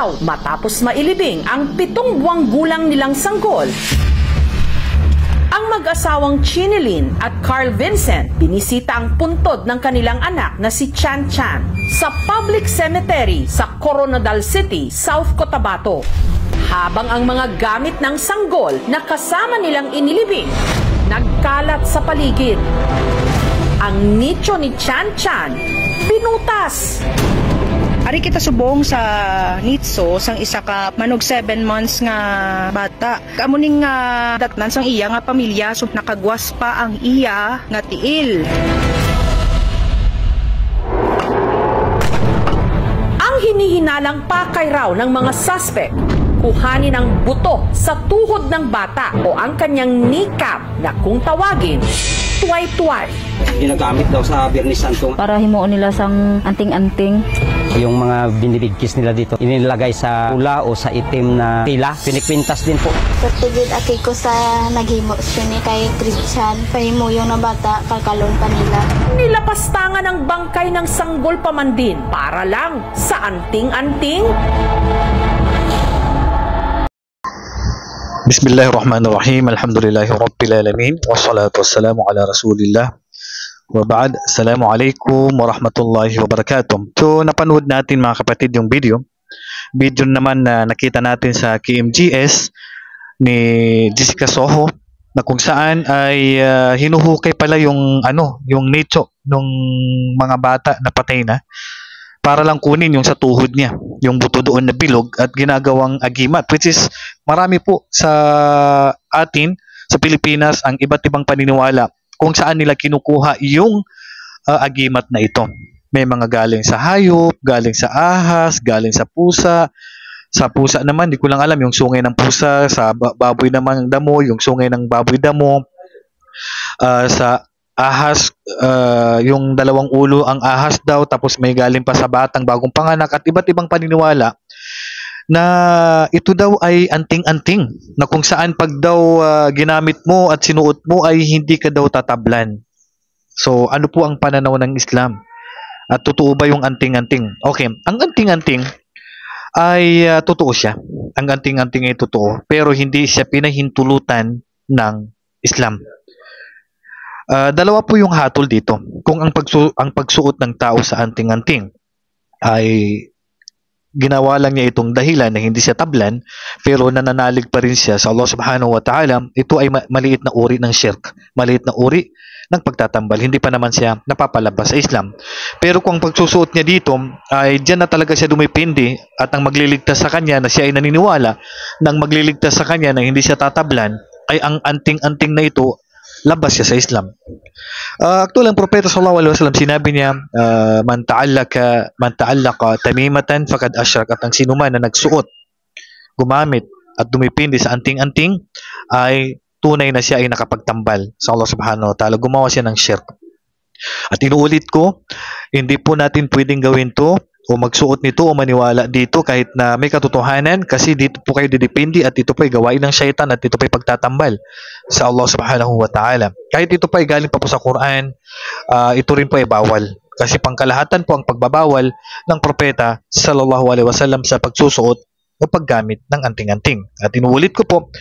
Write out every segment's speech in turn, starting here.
araw matapos mailibing ang 7 buwang gulang nilang sanggol. Ang mag-asawang Chinilyn at Carl Vincent binisita ang puntod ng kanilang anak na si Chan Chan sa public cemetery sa Coronadal City, South Cotabato. Habang ang mga gamit ng sanggol na kasama nilang inilibing nagkalat sa paligid. Ang nicho ni Chan Chan pinutas. Ari kita subong sa nitso sang isa ka manog 7 months nga bata. Kamuning nga datnan sang iya nga pamilya so nakagwas pa ang iya nga tiil. Ang hinihinalang pakay raw ng mga suspect, kuhanin ang buto sa tuhod ng bata o ang kanyang kneecap na kung tawagin, tuway-tuway. Ginagamit daw sa Biyernes Santo. Para himuon nila sang anting-anting. Yung mga binibigkis nila dito, inilagay sa pula o sa itim na tila. Pinikwintas din po. Katugid aki ko sa naghimo siya ni kay Christian. Pahimo yung na bata, kakalon pa nila. Nilapastangan ang bangkay ng sanggol pamandin para lang sa anting-anting. Bismillahirrahmanirrahim. Alhamdulillahi Rabbil Alamin. Wassalatu wassalamu ala Rasulillah. Wa ba'd. Assalamualaikum warahmatullahi wabarakatuh. So, napanood natin mga kapatid yung video. Video naman na nakita natin sa KMGS ni Jessica Soho na kung saan ay hinuhukay pala yung yung nicho ng mga bata na patay na para lang kunin yung sa tuhod niya, yung buto doon na bilog at ginagawang agimat, which is marami po sa atin sa Pilipinas ang iba't ibang paniniwala kung saan nila kinukuha yung agimat na ito. May mga galing sa hayop, galing sa ahas, galing sa pusa. Sa pusa naman, di ko lang alam, yung sungay ng pusa. Sa baboy naman ng damo, yung sungay ng baboy damo. Sa ahas, yung 2 ulo ang ahas daw, tapos may galing pa sa batang bagong panganak at iba't ibang paniniwala na ito daw ay anting-anting na kung saan pag daw ginamit mo at sinuot mo ay hindi ka daw tatablan. So ano po ang pananaw ng Islam? At totoo ba yung anting-anting? Okay, ang anting-anting ay totoo siya. Ang anting-anting ay totoo pero hindi siya pinahintulutan ng Islam. Dalawa po yung hatol dito. Kung ang pagsuot ng tao sa anting-anting ay ginawa lang niya itong dahilan na hindi siya tablan pero nananalig pa rin siya sa Allah subhanahu wa ta'ala, ito ay maliit na uri ng shirk, maliit na uri ng pagtatambal, hindi pa naman siya napapalabas sa Islam. Pero kung pagsusuot niya dito ay diyan na talaga siya dumipindi at ang magliligtas sa kanya na siya ay naniniwala nang magliligtas sa kanya na hindi siya tatablan ay ang anting-anting na ito labas siya sa Islam. Actually, ang Propeta sallallahu alaihi wasallam sinabi niya, man ta'allaqa tamimatan faqad asyrak, at ang sino man na nagsuot, gumamit at dumipindi sa anting-anting ay tunay na siya ay nakapagtambal sa Allah subhanahu wa ta'ala. Gumawa siya ng shirk. At inuulit ko, hindi po natin pwedeng gawin to o magsuot nito o maniwala dito kahit na may katotohanan, kasi dito po kayo didepende at ito po ay gawain ng syaitan at ito po ay pagtatambal sa Allah subhanahu wa ta'ala. Kahit ito po ay galing pa po sa Quran, ito rin po ay bawal. Kasi pangkalahatan po ang pagbabawal ng propeta sallallahu alaihi wasallam sa pagsusuot o paggamit ng anting-anting. At inuulit ko po,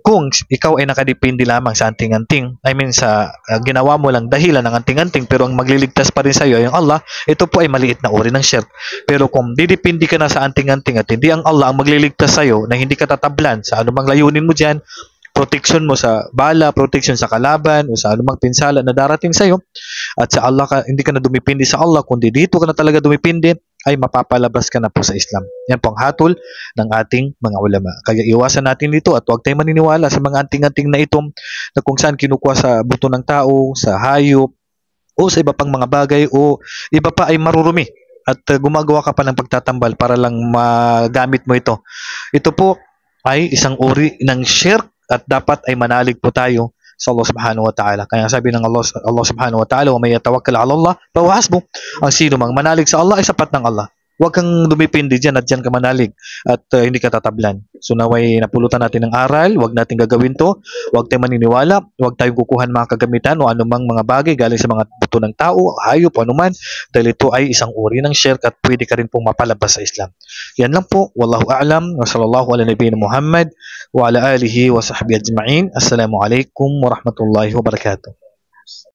kung ikaw ay nakadepende lamang sa anting-anting, I mean sa ginawa mo lang dahilan ng anting-anting pero ang magliligtas pa rin sa iyo ay ang Allah, ito po ay maliit na uri ng shirk. Pero kung didepende ka na sa anting-anting at hindi ang Allah ang magliligtas sa iyo na hindi ka tatablan sa anumang layunin mo diyan, protection mo sa bala, protection sa kalaban o sa anumang pinsala na darating sa iyo, at sa Allah hindi ka na dumipindi sa Allah kundi dito ka na talaga dumipindi, ay mapapalabas ka na po sa Islam. Yan po ang hatol ng ating mga ulama. Kaya iwasan natin dito at huwag tayong maniniwala sa mga anting-anting na ito na kung saan kinukuha sa buto ng tao, sa hayop, o sa iba pang mga bagay, o iba pa ay marurumi at gumagawa ka pa ng pagtatambal para lang magamit mo ito. Ito po ay isang uri ng shirk at dapat ay manalig po tayo sa Allah subhanahu wa ta'ala. Kaya sabi ng Allah subhanahu wa ta'ala, wa may yatawakkal ala Allah fa huwa hasbuh. Ang sino mang manalig sa Allah ay sapat ng Allah. Huwag kang dumipindi dyan at dyan ka manalig at hindi ka tatablan. So naway napulutan natin ng aral, huwag natin gagawin to, huwag tayong maniniwala, huwag tayong kukuhan mga kagamitan o anumang mga bagay galing sa mga buto ng tao, hayop o anuman, dahil ito ay isang uri ng shirk at pwede ka rin pong mapalabas sa Islam. Yan lang po. Wallahu a'lam wa sallallahu ala nabiyina Muhammad wa ala alihi wa sahbihi ajma'in. Assalamu alaikum warahmatullahi wabarakatuh.